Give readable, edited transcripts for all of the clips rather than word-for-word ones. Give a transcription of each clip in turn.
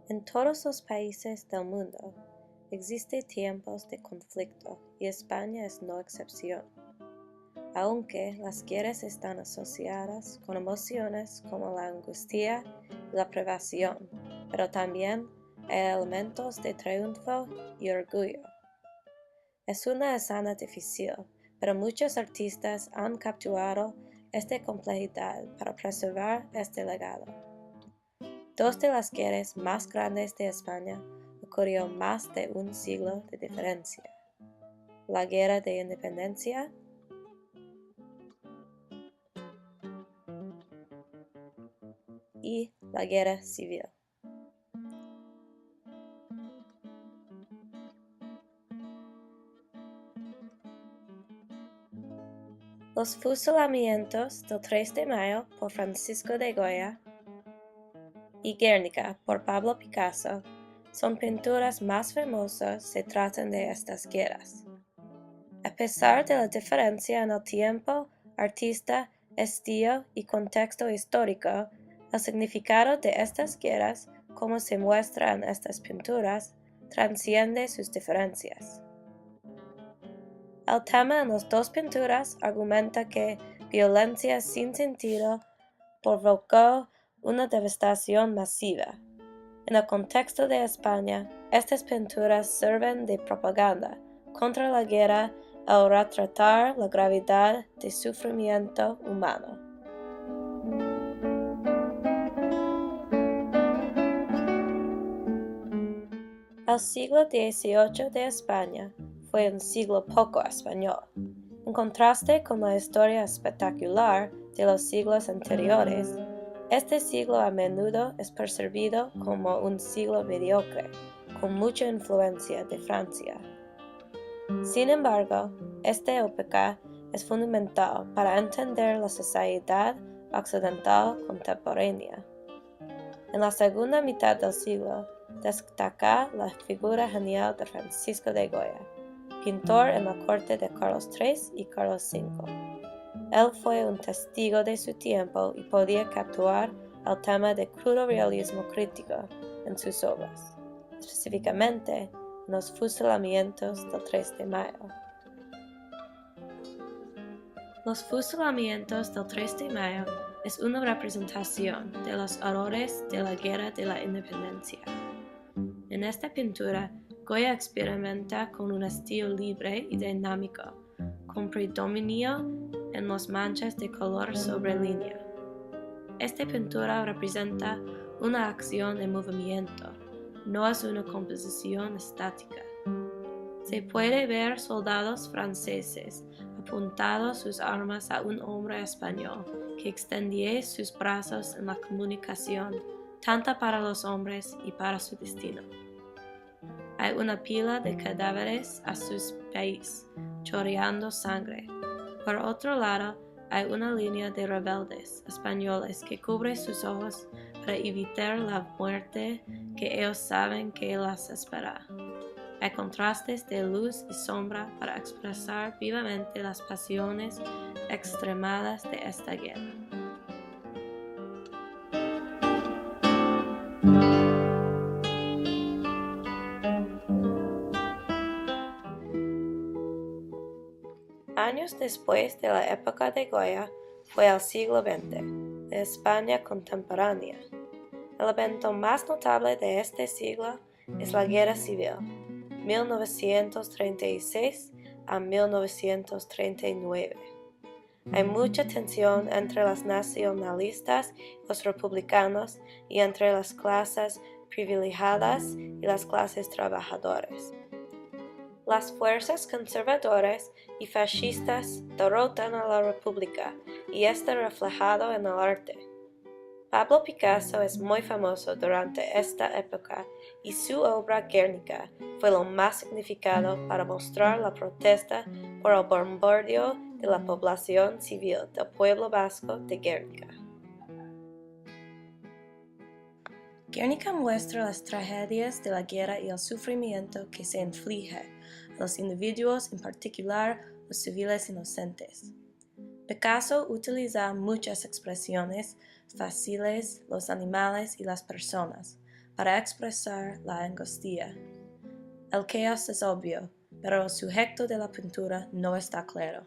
En todos los países del mundo existen tiempos de conflicto y España es no excepción. Aunque las guerras están asociadas con emociones como la angustia y la privación, pero también hay elementos de triunfo y orgullo. Es una escena difícil, pero muchos artistas han capturado esta complejidad para preservar este legado. Dos de las guerras más grandes de España ocurrió más de un siglo de diferencia: la Guerra de Independencia y la Guerra Civil. Los fusilamientos del 3 de mayo por Francisco de Goya y Guernica por Pablo Picasso son pinturas más famosas se tratan de estas guerras. A pesar de la diferencia en el tiempo, artista, estilo y contexto histórico, el significado de estas guerras, como se muestra en estas pinturas, trasciende sus diferencias. El tema en las dos pinturas argumenta que violencia sin sentido provocó una devastación masiva. En el contexto de España, estas pinturas sirven de propaganda contra la guerra al retratar la gravedad del sufrimiento humano. El siglo XVIII de España fue un siglo poco español. En contraste con la historia espectacular de los siglos anteriores, este siglo a menudo es percibido como un siglo mediocre, con mucha influencia de Francia. Sin embargo, esta época es fundamental para entender la sociedad occidental contemporánea. En la segunda mitad del siglo, destaca la figura genial de Francisco de Goya, pintor en la corte de Carlos III y Carlos V. Él fue un testigo de su tiempo y podía capturar el tema de crudo realismo crítico en sus obras, específicamente en los fusilamientos del 3 de mayo. Los fusilamientos del 3 de mayo es una representación de los horrores de la Guerra de la Independencia. En esta pintura, Goya experimenta con un estilo libre y dinámico, con predominio en las manchas de color sobre línea. Esta pintura representa una acción en movimiento, no es una composición estática. Se puede ver soldados franceses apuntando sus armas a un hombre español que extendía sus brazos en la comunicación, tanto para los hombres y para su destino. Hay una pila de cadáveres a sus pies, chorreando sangre. Por otro lado, hay una línea de rebeldes españoles que cubre sus ojos para evitar la muerte que ellos saben que las espera. Hay contrastes de luz y sombra para expresar vivamente las pasiones extremadas de esta guerra. Años después de la época de Goya fue el siglo XX, de España contemporánea. El evento más notable de este siglo es la Guerra Civil, 1936 a 1939. Hay mucha tensión entre los nacionalistas y los republicanos y entre las clases privilegiadas y las clases trabajadoras. Las fuerzas conservadoras y fascistas derrotan a la República y está reflejado en el arte. Pablo Picasso es muy famoso durante esta época y su obra Guernica fue lo más significado para mostrar la protesta por el bombardeo de la población civil del pueblo vasco de Guernica. Guernica muestra las tragedias de la guerra y el sufrimiento que se inflige a los individuos, en particular los civiles inocentes. Picasso utiliza muchas expresiones fáciles, los animales y las personas, para expresar la angustia. El caos es obvio, pero el sujeto de la pintura no está claro.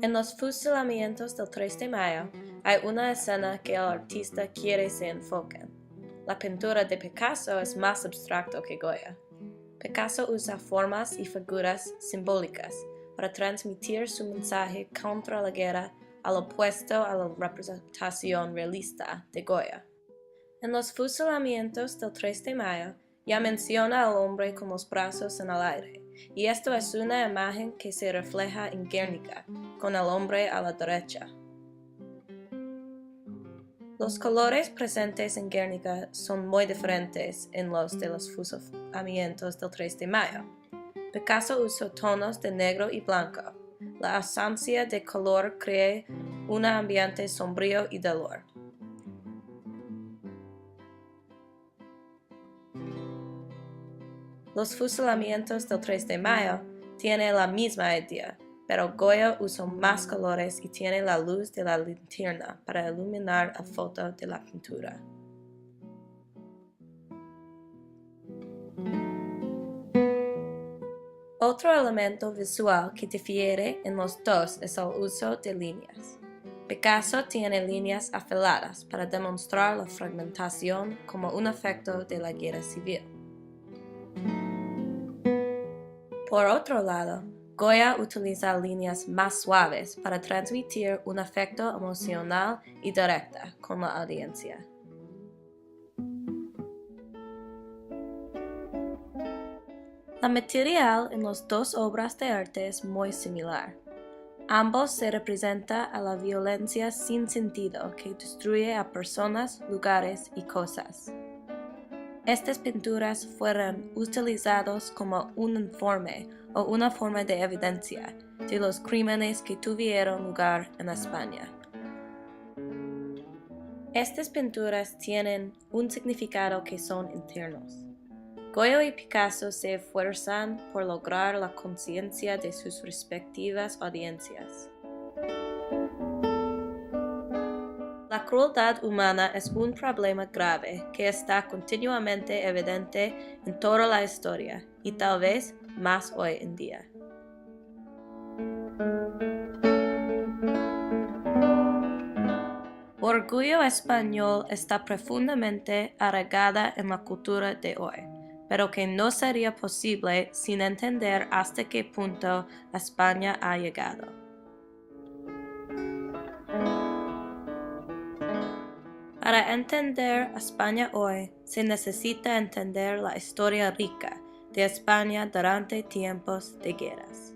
En los fusilamientos del 3 de mayo, hay una escena que el artista quiere se enfoquen. La pintura de Picasso es más abstracto que Goya. Picasso usa formas y figuras simbólicas para transmitir su mensaje contra la guerra, al opuesto a la representación realista de Goya. En los fusilamientos del 3 de mayo, ya menciona al hombre con los brazos en el aire, y esto es una imagen que se refleja en Guernica, con el hombre a la derecha. Los colores presentes en Guernica son muy diferentes en los de los fusilamientos del 3 de mayo. Picasso usó tonos de negro y blanco. La ausencia de color crea un ambiente sombrío y dolor. Los fusilamientos del 3 de mayo tienen la misma idea, pero Goya usó más colores y tiene la luz de la linterna para iluminar la foto de la pintura. Otro elemento visual que difiere en los dos es el uso de líneas. Picasso tiene líneas afiladas para demostrar la fragmentación como un efecto de la guerra civil. Por otro lado, Goya utiliza líneas más suaves para transmitir un efecto emocional y directa con la audiencia. La material en las dos obras de arte es muy similar. Ambos se representa a la violencia sin sentido que destruye a personas, lugares y cosas. Estas pinturas fueron utilizadas como un informe o una forma de evidencia de los crímenes que tuvieron lugar en España. Estas pinturas tienen un significado que son internos. Goya y Picasso se esfuerzan por lograr la conciencia de sus respectivas audiencias. La crueldad humana es un problema grave que está continuamente evidente en toda la historia y tal vez más hoy en día. Orgullo español está profundamente arraigada en la cultura de hoy, pero que no sería posible sin entender hasta qué punto España ha llegado. Para entender a España hoy, se necesita entender la historia rica de España durante tiempos de guerras.